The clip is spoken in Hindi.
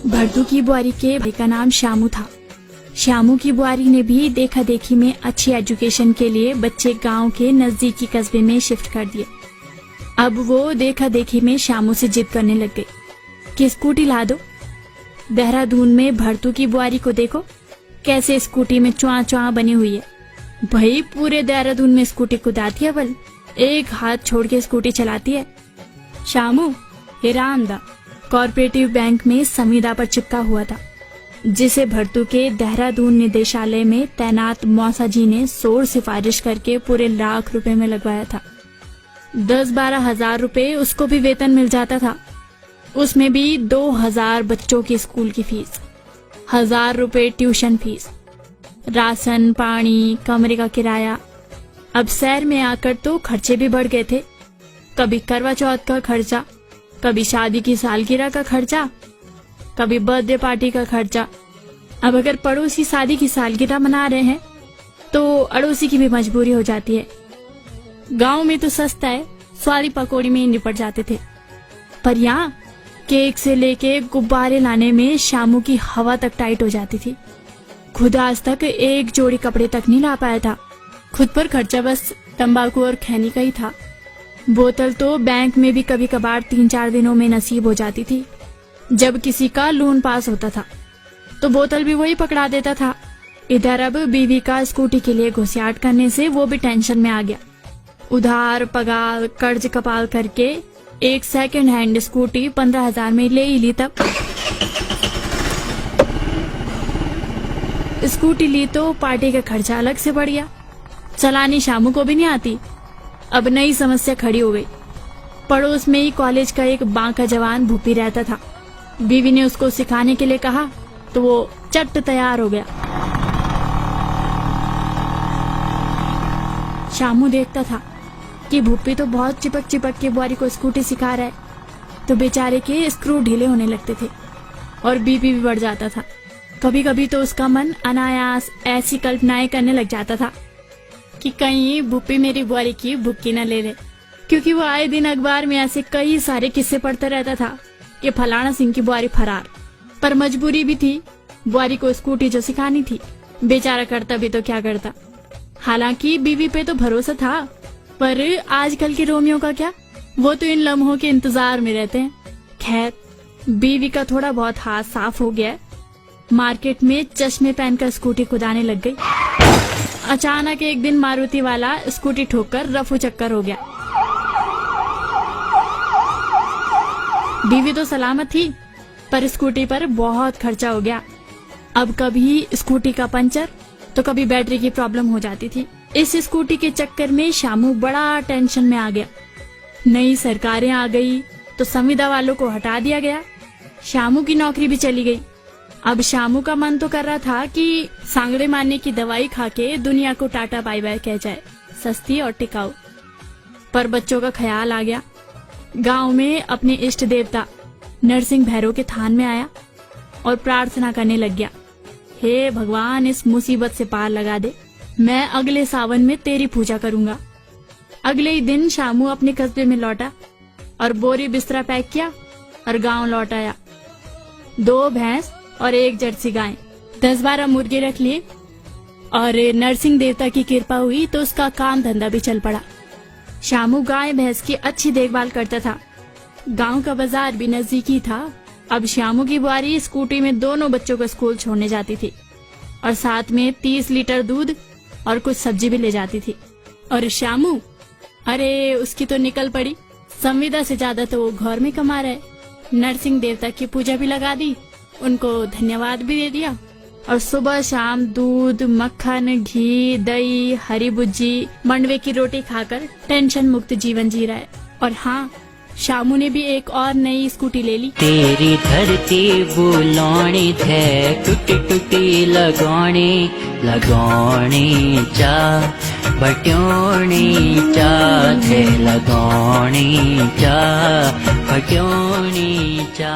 भरतू की बुआरी के भाई का नाम श्यामू था। श्यामू की बुआरी ने भी देखा देखी में अच्छी एजुकेशन के लिए बच्चे गांव के नजदीकी कस्बे में शिफ्ट कर दिए। अब वो देखा देखी में श्यामू से जिद करने लग गई कि स्कूटी ला दो। देहरादून में भरतू की बुआरी को देखो कैसे स्कूटी में च्वा च्वा बनी हुई है। भाई पूरे देहरादून में स्कूटी कुदाती है, बल एक हाथ छोड़ के स्कूटी चलाती है। श्यामू हिरामदा कॉर्पोरेटिव बैंक में संविदा पर चिपका हुआ था, जिसे भरतू के देहरादून निदेशालय में तैनात मौसा जी ने सोर सिफारिश करके पूरे लाख रुपए में लगवाया था। 10-12 हजार रुपए उसको भी वेतन मिल जाता था, उसमें भी 2000 बच्चों की स्कूल की फीस, 1000 रुपए ट्यूशन फीस, राशन पानी कमरे का किराया। अब शहर में आकर तो खर्चे भी बढ़ गए थे, कभी करवा चौथ का खर्चा, कभी शादी की सालगिरह का खर्चा, कभी बर्थडे पार्टी का खर्चा। अब अगर पड़ोसी शादी की सालगिरह मना रहे हैं तो अड़ोसी की भी मजबूरी हो जाती है। गांव में तो सस्ता है, स्वादी पकौड़ी में ही निपट जाते थे, पर यहाँ केक से लेके गुब्बारे लाने में श्यामू की हवा तक टाइट हो जाती थी। खुद आज तक एक जोड़ी कपड़े तक नहीं ला पाया था। खुद पर खर्चा बस तंबाकू और खैनी का ही था। बोतल तो बैंक में भी कभी कभार 3-4 दिनों में नसीब हो जाती थी। जब किसी का लोन पास होता था तो बोतल भी वही पकड़ा देता था। इधर अब बीवी का स्कूटी के लिए घुसियाट करने से वो भी टेंशन में आ गया। उधार पगार कर्ज कपाल करके एक सेकंड हैंड स्कूटी 15,000 में ले ही ली। तब स्कूटी ली तो पार्टी का खर्चा अलग से बढ़ गया। चलानी श्यामू को भी नहीं आती। अब नई समस्या खड़ी हो गई। पड़ोस में ही कॉलेज का एक बांका जवान भूपी रहता था। बीवी ने उसको सिखाने के लिए कहा तो वो चट तैयार हो गया। श्यामू देखता था कि भूपी तो बहुत चिपक चिपक के बुआरी को स्कूटी सिखा रहा है, तो बेचारे के स्क्रू ढीले होने लगते थे और बीपी भी बढ़ जाता था। कभी कभी तो उसका मन अनायास ऐसी कल्पनाएं करने लग जाता था कि कहीं भूपी मेरी बुआरी की भुक्की न ले ले, क्योंकि वो आए दिन अखबार में ऐसे कई सारे किस्से पढ़ता रहता था कि फलाना सिंह की बुआरी फरार। पर मजबूरी भी थी, बुआरी को स्कूटी जो सिखानी थी। बेचारा करता भी तो क्या करता। हालांकि बीवी पे तो भरोसा था, पर आजकल के रोमियो का क्या, वो तो इन लम्हों के इंतजार में रहते हैं। खैर बीवी का थोड़ा बहुत हाथ साफ हो गया। मार्केट में चश्मे पहनकर स्कूटी कुदाने लग गई। अचानक एक दिन मारुति वाला स्कूटी ठोककर रफू चक्कर हो गया। बीवी तो सलामत थी, पर स्कूटी पर बहुत खर्चा हो गया। अब कभी स्कूटी का पंचर तो कभी बैटरी की प्रॉब्लम हो जाती थी। इस स्कूटी के चक्कर में श्यामू बड़ा टेंशन में आ गया। नई सरकारें आ गई तो संविदा वालों को हटा दिया गया। श्यामू की नौकरी भी चली गई। अब श्यामू का मन तो कर रहा था कि सांगड़े मारने की दवाई खा के दुनिया को टाटा बाय बाय कह जाए, सस्ती और टिकाऊ। पर बच्चों का ख्याल आ गया। गांव में अपने इष्ट देवता नरसिंह भैरव के थान में आया और प्रार्थना करने लग गया, हे भगवान इस मुसीबत से पार लगा दे, मैं अगले सावन में तेरी पूजा करूंगा। अगले ही दिन श्यामू अपने कस्बे में लौटा और बोरी बिस्तरा पैक किया और गांव लौट आया। 2 भैंस और 1 जर्सी गाय, 10-12 मुर्गे रख लिए और नरसिंह देवता की कृपा हुई तो उसका काम धंधा भी चल पड़ा। श्यामू गाय भैंस की अच्छी देखभाल करता था। गांव का बाजार भी नजदीकी था। अब श्यामू की बुआरी स्कूटी में दोनों बच्चों को स्कूल छोड़ने जाती थी और साथ में 30 लीटर दूध और कुछ सब्जी भी ले जाती थी। और श्यामू, अरे उसकी तो निकल पड़ी। संविदा से ज्यादा तो वो घर में कमा रहा है। नरसिंह देवता की पूजा भी लगा दी, उनको धन्यवाद भी दे दिया और सुबह शाम दूध मक्खन घी दही हरी भुज्जी मंडवे की रोटी खाकर टेंशन मुक्त जीवन जी रहा है। और हाँ, श्यामू ने भी एक और नई स्कूटी ले ली। तेरी धरती बुलाने थे टूटी टूटी लगाने लगाने चा बट्योने चा थे लगाने चा बट्योने चा।